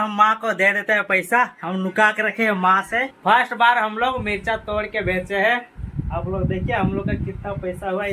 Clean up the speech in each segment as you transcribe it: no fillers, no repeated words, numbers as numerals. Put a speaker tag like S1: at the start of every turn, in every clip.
S1: हम माँ को दे देते हैं पैसा, हम नुका के रखे हैं माँ से। फर्स्ट बार हम लोग मिर्चा तोड़ के बेचे हैं। आप लोग देखिए हम लोग का कितना पैसा हुआ।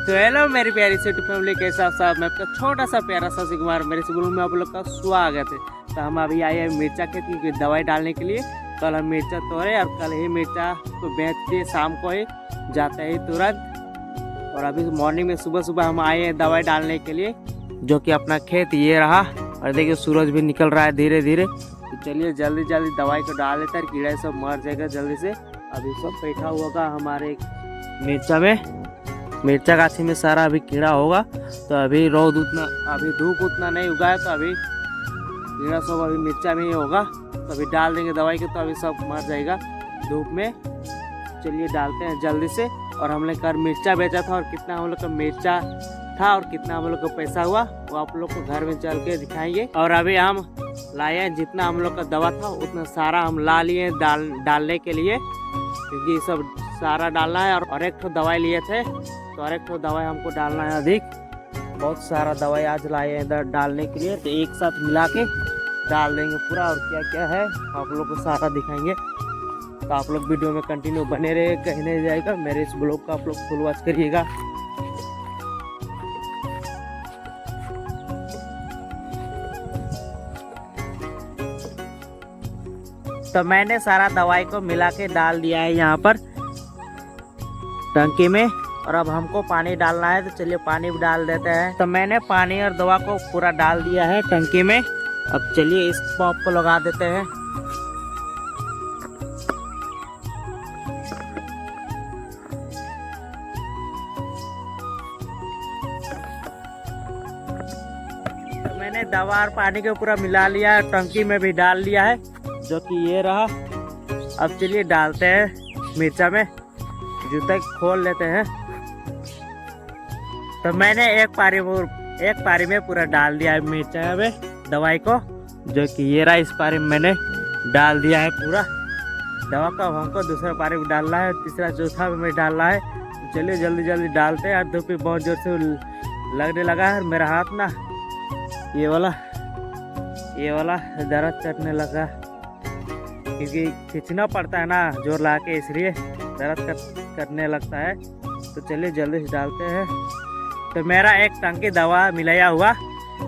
S1: तो हेलो मेरी प्यारी सिटी फैमिली के साथ मैं आपका छोटा सा प्यारा सा कुमार मेरे स्कूल में आप लोग का स्वागत है। तो हम अभी आए हैं मिर्चा खेत की दवाई डालने के लिए। कल हम मिर्चा तोड़े और कल ही मिर्चा को बेच के शाम को ही जाते हैं तुरंत। और अभी मॉर्निंग में सुबह सुबह हम आए हैं दवाई डालने के लिए, जो कि अपना खेत ये रहा। और देखिए सूरज भी निकल रहा है धीरे धीरे। तो चलिए जल्दी जल्दी दवाई को डाल देते हैं, कीड़ा सब मर जाएगा जल्दी से। अभी सब बैठा हुआ हमारे मिर्चा में, मिर्चा गाछी में सारा अभी कीड़ा होगा। तो अभी रोद उतना, अभी धूप उतना नहीं उगा है, तो अभी कीड़ा सब अभी मिर्चा में ही होगा। तो अभी डाल देंगे दवाई के, तो अभी सब मर जाएगा धूप में। चलिए डालते हैं जल्दी से। और हम लोग कल मिर्चा बेचा था, और कितना हम लोग का मिर्चा था और कितना हम लोग का पैसा हुआ वो आप लोग को घर में चल के दिखाएंगे। और अभी हम लाए हैं जितना हम लोग का दवा था उतना सारा हम ला लिए डालने के लिए, क्योंकि सब सारा डालना है। और एक तो दवाई लिए थे, तो और एक तो दवाई हमको डालना है अधिक। बहुत सारा दवाई आज लाए हैं इधर डालने के लिए, तो एक साथ मिला के डाल देंगे पूरा। और क्या क्या है आप लोग को सारा दिखाएंगे। तो आप लोग वीडियो में कंटिन्यू बने रहे, कहीं नहीं जाएगा। मेरे इस ब्लॉग का आप लोग फुल वॉच करिएगा। तो मैंने सारा दवाई को मिला के डाल दिया है यहाँ पर टंकी में। और अब हमको पानी डालना है, तो चलिए पानी भी डाल देते हैं। तो मैंने पानी और दवा को पूरा डाल दिया है टंकी में। अब चलिए इस पंप को लगा देते हैं। तो मैंने दवा और पानी को पूरा मिला लिया है, टंकी में भी डाल लिया है, जो कि ये रहा। अब चलिए डालते हैं मिर्चा में, जूता खोल लेते हैं। तो मैंने एक पारी में पूरा डाल दिया है मिर्चा में दवाई को, जो कि ये रहा। इस पारी में मैंने डाल दिया है पूरा दवा का। हमको दूसरा पारी में डालना है, तीसरा चौथा में डालना है। तो चलिए जल्दी जल्दी डालते हैं। और धूप भी बहुत जोर से लगने लगा है, मेरा हाथ ना ये वाला दर्द करने लगा, क्योंकि खींचना पड़ता है ना जोर ला के, इसलिए दर्द करने लगता है। तो चलिए जल्दी से डालते हैं। तो मेरा एक टंकी दवा मिलाया हुआ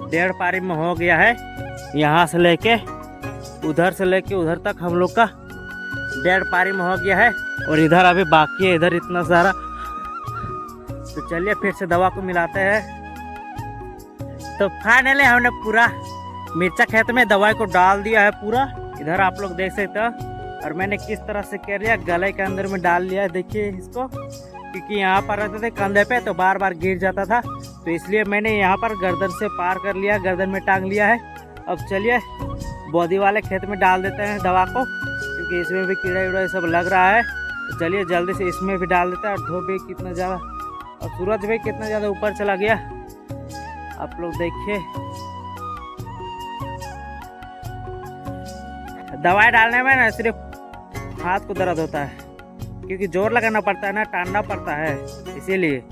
S1: 1.5 पारी में हो गया है। यहाँ से लेके उधर तक हम लोग का 1.5 पारी में हो गया है। और इधर अभी बाकी है, इधर इतना सारा। तो चलिए फिर से दवा को मिलाते हैं। तो फाइनली हमने पूरा मिर्चा खेत में दवाई को डाल दिया है पूरा। इधर आप लोग देख सकते हो। और मैंने किस तरह से कर लिया, गले के अंदर में डाल लिया है। देखिए इसको, क्योंकि यहाँ पर रहते थे कंधे पे, तो बार बार गिर जाता था। तो इसलिए मैंने यहाँ पर गर्दन से पार कर लिया, गर्दन में टांग लिया है। अब चलिए बॉडी वाले खेत में डाल देते हैं दवा को, क्योंकि इसमें भी कीड़ा उड़ा सब लग रहा है। तो चलिए जल्दी से इसमें भी डाल देते हैं। और धूप भी कितना ज़्यादा, और सूरज भी कितना ज़्यादा ऊपर चला गया, आप लोग देखिए। दवाई डालने में ना सिर्फ हाथ को दर्द होता है, क्योंकि जोर लगाना पड़ता है ना, टानना पड़ता है। इसीलिए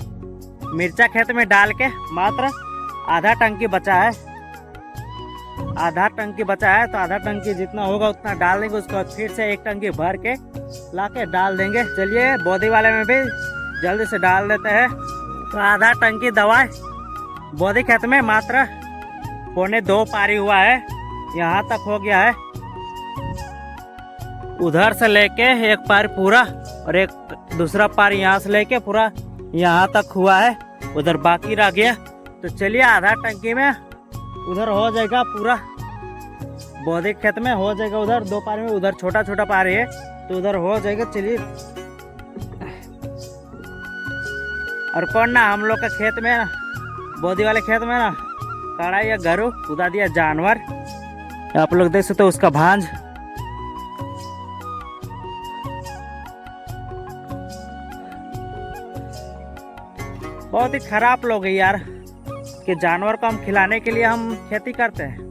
S1: मिर्चा खेत में डाल के मात्र आधा टंकी बचा है, तो आधा टंकी जितना होगा उतना डाल देंगे। उसके बाद फिर से एक टंकी भर के ला के डाल देंगे। चलिए बॉडी वाले में भी जल्दी से डाल देते हैं। तो आधा टंकी दवाई बॉडी खेत में मात्र 1.25 पारी हुआ है, यहाँ तक हो गया है। उधर से लेके एक पार पूरा, और एक दूसरा पार यहाँ से लेके पूरा यहाँ तक हुआ है, उधर बाकी रह गया। तो चलिए आधा टंकी में उधर हो जाएगा, पूरा बॉडी खेत में हो जाएगा। उधर 2 पार में, उधर छोटा छोटा पार है, तो उधर हो जाएगा। चलिए। और कौन ना हम लोग का खेत में ना, बॉडी वाले खेत में ना, काड़ा या घरू कुदा दिया जानवर। आप लोग देख सकते हो उसका भांज। बहुत ही खराब लोग है यार, कि जानवर को हम खिलाने के लिए हम खेती करते हैं।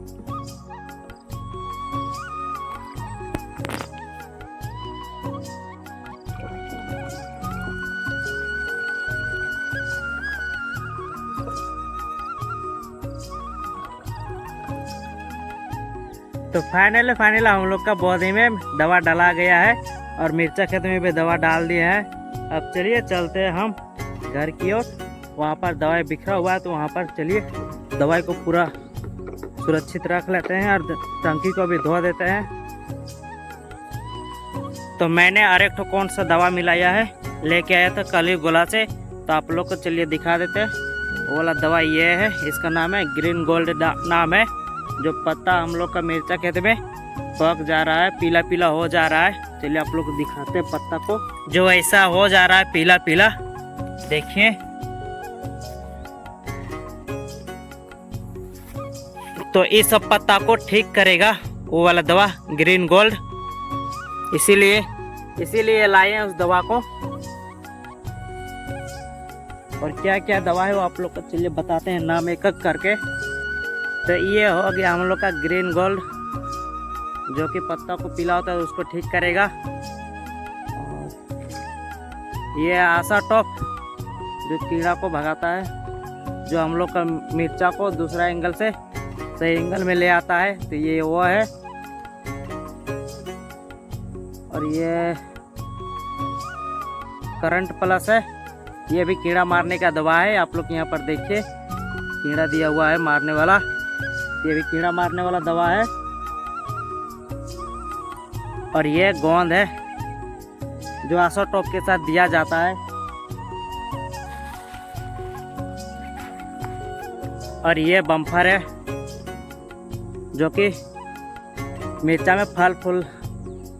S1: तो फाइनल हम लोग का पौधे में दवा डाला गया है और मिर्चा खेत में भी दवा डाल दिया है। अब चलिए चलते हैं हम घर की ओर। वहाँ पर दवाई बिखरा हुआ है तो वहाँ पर चलिए दवाई को पूरा सुरक्षित रख लेते हैं और टंकी को भी धो देते हैं। तो मैंने अरे एक कौन सा दवा मिलाया है लेके आया था कल ही गोला से, तो आप लोग को चलिए दिखा देते हैं। वो वाला दवा ये है, इसका नाम है ग्रीन गोल्ड नाम है। जो पत्ता हम लोग का मिर्चा खेत में पक जा रहा है, पीला पीला हो जा रहा है, चलिए आप लोग को दिखाते हैं पत्ता को। जो ऐसा हो जा रहा है पीला पीला, देखिए। तो इस सब पत्ता को ठीक करेगा वो वाला दवा ग्रीन गोल्ड, इसीलिए लाए हैं उस दवा को। और क्या क्या दवा है वो आप लोग को चलिए बताते हैं नाम एक एक करके। तो ये हो गया हम लोग का ग्रीन गोल्ड, जो कि पत्ता को पीला होता है उसको ठीक करेगा। और ये आशा टॉप, जो कीड़ा को भगाता है, जो हम लोग का मिर्चा को दूसरा एंगल से सही एंगल में ले आता है, तो ये वो है। और ये करंट प्लस है, ये भी कीड़ा मारने का दवा है। आप लोग यहाँ पर देखिए कीड़ा दिया हुआ है मारने वाला, ये भी कीड़ा मारने वाला दवा है। और ये गोंद है जो आशा टॉप के साथ दिया जाता है। और ये बम्फर है जो कि मिर्चा में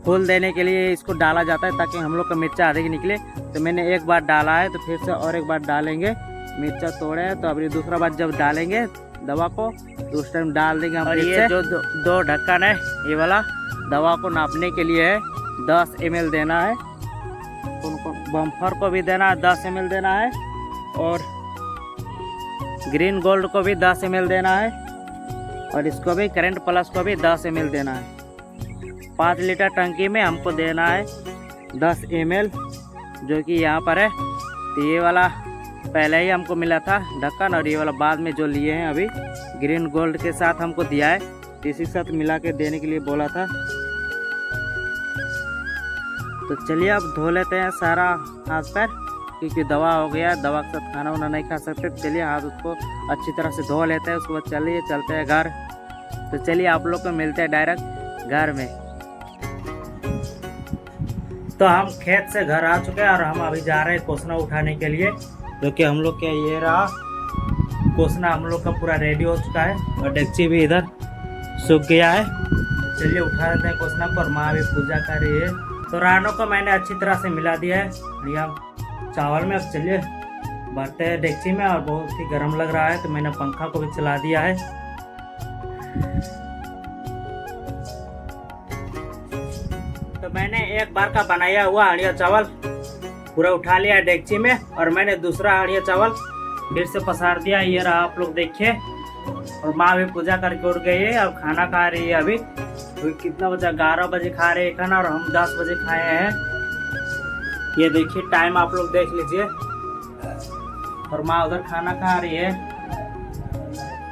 S1: फूल देने के लिए इसको डाला जाता है ताकि हम लोग का मिर्चा अधिक निकले। तो मैंने एक बार डाला है तो फिर से और एक बार डालेंगे। मिर्चा तोड़े हैं तो अभी दूसरा बार जब डालेंगे दवा को तो उस टाइम डाल देंगे हम। और ये जो दो ढक्कन है ये वाला दवा को नापने के लिए है, 10 ml देना है। उनको बम्फर को भी देना है 10 ml देना है, और ग्रीन गोल्ड को भी 10 ml देना है, और इसको भी करंट प्लस को भी 10 ml देना है। 5 लीटर टंकी में हमको देना है 10 ml, जो कि यहाँ पर है। तो ये वाला पहले ही हमको मिला था ढक्कन, और ये वाला बाद में जो लिए हैं अभी ग्रीन गोल्ड के साथ हमको दिया है, इसी के साथ मिला के देने के लिए बोला था। तो चलिए अब धो लेते हैं सारा हाथ पैर, क्योंकि दवा हो गया, दवा के साथ खाना वाना नहीं खा सकते। चलिए हाथ उसको अच्छी तरह से धो लेते हैं, उसके बाद चलिए चलते हैं घर। तो चलिए आप लोग को मिलते हैं डायरेक्ट घर में। तो हम खेत से घर आ चुके हैं और हम अभी जा रहे हैं कोसना उठाने के लिए, जो कि हम लोग का ये रहा कोसना हम लोग का पूरा रेडी हो चुका है, और डेगची भी इधर सूख गया है। चलिए उठा लेते हैं कोसना पर। माँ भी पूजा कर रही है। तो रानों को मैंने अच्छी तरह से मिला दिया है यहाँ चावल में। अब चलिए भरते हैं डेगची में, और बहुत ही गर्म लग रहा है तो मैंने पंखा को भी चला दिया है। तो मैंने एक बार का बनाया हुआ हड़िया चावल पूरा उठा लिया डेगची में, और मैंने दूसरा हड़िया चावल फिर से पसार दिया। ये रहा आप लोग देखिए। और माँ भी पूजा करके उठ गई है, अब खाना खा रही है। अभी तो कितना बजा, 11 बजे खा रहे हैं खाना, और हम 10 बजे खाए हैं। ये देखिए टाइम आप लोग देख लीजिए। और माँ उधर खाना खा रही है,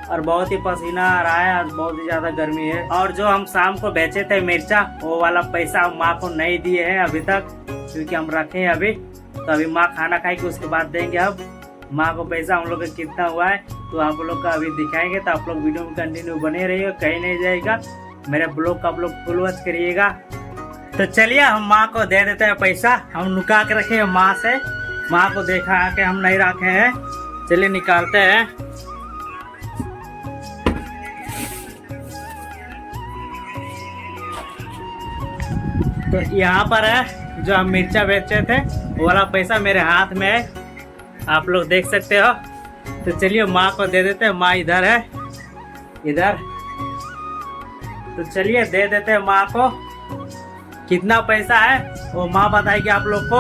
S1: और बहुत ही पसीना आ रहा है, आज बहुत ही ज्यादा गर्मी है। और जो हम शाम को बेचे थे मिर्चा, वो वाला पैसा हम माँ को नहीं दिए हैं अभी तक, क्योंकि हम रखे हैं अभी। तो अभी माँ खाना खाएगी उसके बाद देंगे। अब माँ को पैसा हम लोग का कितना हुआ है तो आप लोग का अभी दिखाएंगे। तो आप लोग वीडियो में कंटिन्यू बने रहिएगा, कहीं नहीं जाएगा। मेरे ब्लॉग का आप लोग फुल वॉच करिएगा। तो चलिए हम माँ को दे देते हैं पैसा। हम लुका के रखे हैं माँ से, माँ को देखा के हम नहीं रखे हैं। चलिए निकालते हैं। तो यहाँ पर है जो हम मिर्चा बेचे थे, वो वाला पैसा मेरे हाथ में है, आप लोग देख सकते हो। तो चलिए माँ को दे देते हैं। माँ इधर है, इधर। तो चलिए दे देते हैं माँ को। कितना पैसा है वो माँ बताएगी आप लोग को।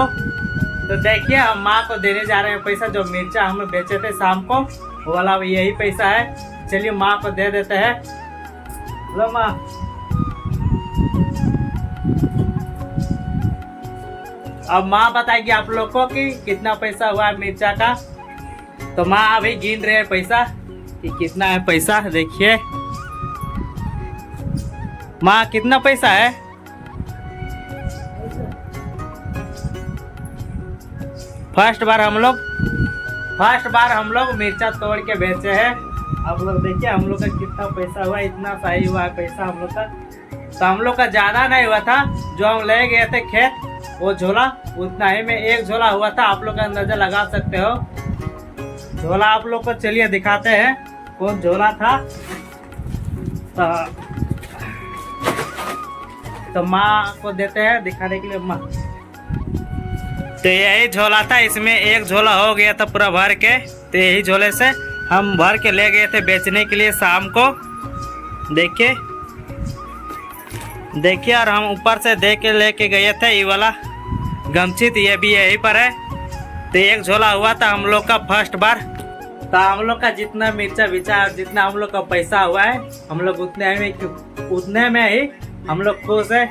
S1: तो देखिए हम माँ को देने जा रहे हैं पैसा, जो मिर्चा हमें बेचे थे शाम को, वो वाला यही पैसा है। चलिए माँ को दे देते हैं। लो माँ। अब माँ बताएगी आप लोग को कि कितना पैसा हुआ है मिर्चा का। तो माँ अभी गिन रहे हैं पैसा कि कितना है पैसा। देखिए माँ कितना पैसा है? फर्स्ट बार हम लोग मिर्चा तोड़ के बेचे हैं। आप लोग देखिए हम लोग का कितना पैसा हुआ, इतना सही हुआ है पैसा हम लोग का। तो हम लोग का ज्यादा नहीं हुआ था, जो हम ले गए थे खेत वो झोला उतना ही में एक झोला हुआ था। आप लोग का अंदाजा लगा सकते हो झोला। आप लोग को चलिए दिखाते हैं कौन झोला था। तो माँ को देते हैं दिखाने के लिए। माँ तो यही झोला था, इसमें एक झोला हो गया था पूरा भर के। तो यही झोले से हम भर के ले गए थे बेचने के लिए शाम को। देखिए और हम ऊपर से देख के लेके गए थे ये वाला गमछी, तो ये भी यहीं पर है। तो एक झोला हुआ था हम लोग का फर्स्ट बार। तो हम लोग का जितना मिर्चा बिचा और जितना हम लोग का पैसा हुआ है हम लोग उतने में ही हम लोग खुश है।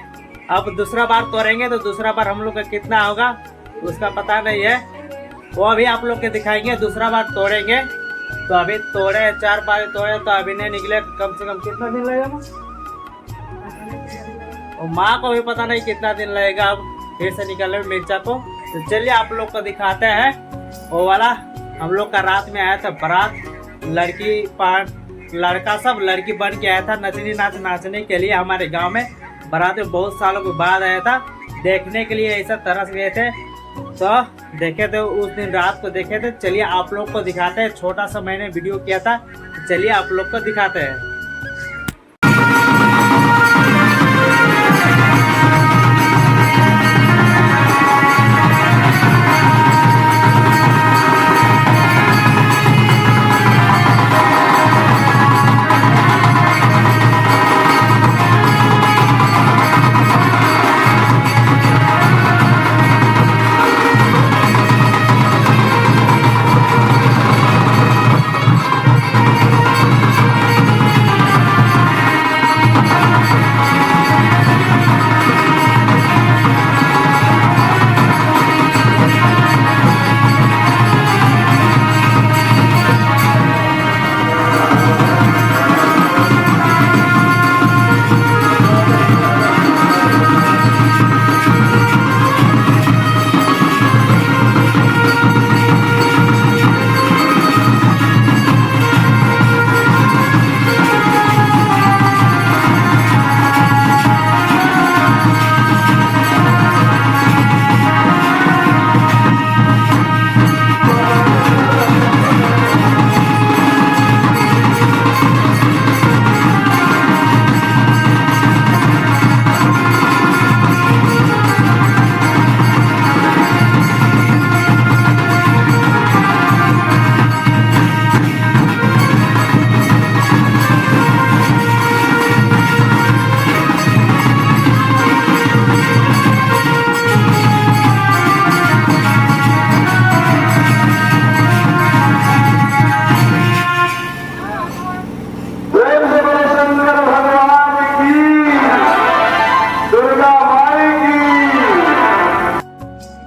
S1: अब दूसरा बार तोड़ेंगे तो दूसरा बार हम लोग का कितना होगा उसका पता नहीं है, वो अभी आप लोग के दिखाएंगे। दूसरा बार तोड़ेंगे तो अभी तोड़े 4 बार तोड़े तो अभी नहीं निकले, कम से कम कितना दिन लगेगा और माँ को भी पता नहीं कितना दिन लगेगा अब फिर से निकलने में मिर्चा को। तो चलिए आप लोग को दिखाते हैं वो वाला। हम लोग का रात में आया था बारात, लड़का सब लड़की बन के आया था नाचने के लिए हमारे गांव में। बारात में बहुत सालों के बाद आया था, देखने के लिए ऐसा तरस गए थे। तो देखे थे उस दिन रात को देखे थे। चलिए आप लोग को दिखाते हैं, छोटा सा मैंने वीडियो किया था, चलिए आप लोग को दिखाते हैं।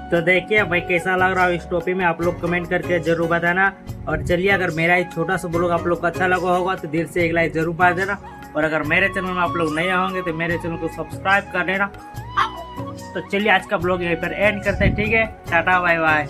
S1: तो देखिए भाई कैसा लग रहा है इस टोपी में, आप लोग कमेंट करके जरूर बताना। और चलिए अगर मेरा एक छोटा सा ब्लॉग आप लोग को अच्छा लगा होगा तो दिल से एक लाइक जरूर मार देना। और अगर मेरे चैनल में आप लोग नए होंगे तो मेरे चैनल को सब्सक्राइब कर देना। तो चलिए आज का ब्लॉग यहीं पर एंड करते हैं, ठीक है, टाटा बाय बाय।